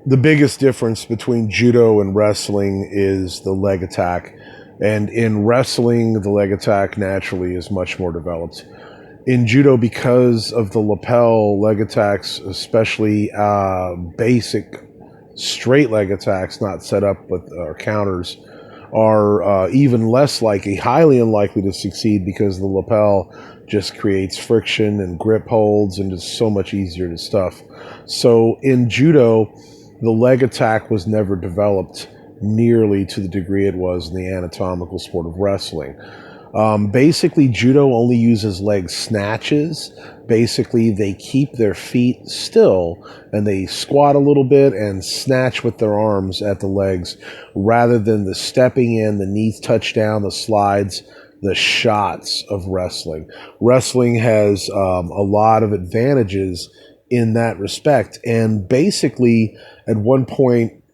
The biggest difference between judo and wrestling is the leg attack. And in wrestling, the leg attack naturally is much more developed. In judo, because of the lapel, leg attacks, especially basic straight leg attacks, not set up with counters, are even less likely, highly unlikely to succeed because the lapel just creates friction and grip holds and is so much easier to stuff. So in judo, the leg attack was never developed nearly to the degree it was in the anatomical sport of wrestling. Basically, judo only uses leg snatches. Basically, they keep their feet still and they squat a little bit and snatch with their arms at the legs rather than the stepping in, the knees touch down, the slides, the shots of wrestling. Wrestling has a lot of advantages in that respect. And basically, at one point,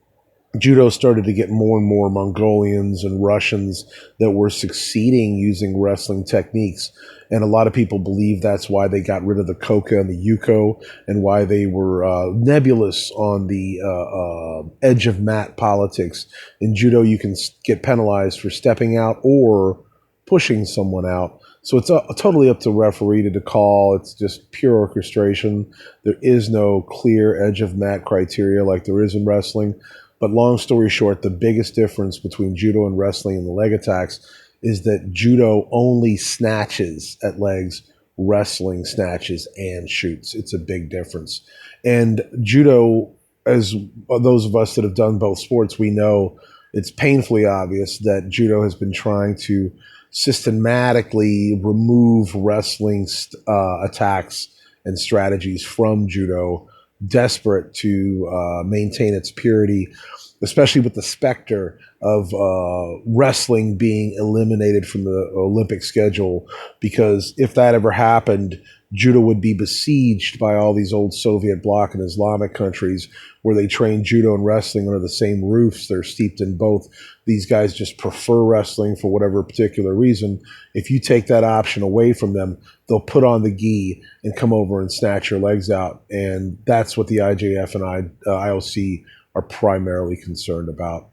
judo started to get more and more Mongolians and Russians that were succeeding using wrestling techniques. And a lot of people believe that's why they got rid of the koka and the yuko and why they were nebulous on the edge of mat politics. In judo, you can get penalized for stepping out or pushing someone out. So it's totally up to referee to call. It's just pure orchestration. There is no clear edge of mat criteria like there is in wrestling. But long story short, the biggest difference between judo and wrestling and the leg attacks is that judo only snatches at legs, wrestling snatches and shoots. It's a big difference. And judo, as those of us that have done both sports, we know it's painfully obvious that judo has been trying to systematically remove wrestling attacks and strategies from judo, desperate to maintain its purity, especially with the specter of wrestling being eliminated from the Olympic schedule. Because if that ever happened, judo would be besieged by all these old Soviet bloc and Islamic countries where they train judo and wrestling under the same roofs. They're steeped in both. These guys just prefer wrestling for whatever particular reason. If you take that option away from them, they'll put on the gi and come over and snatch your legs out. And that's what the IJF and IOC are primarily concerned about.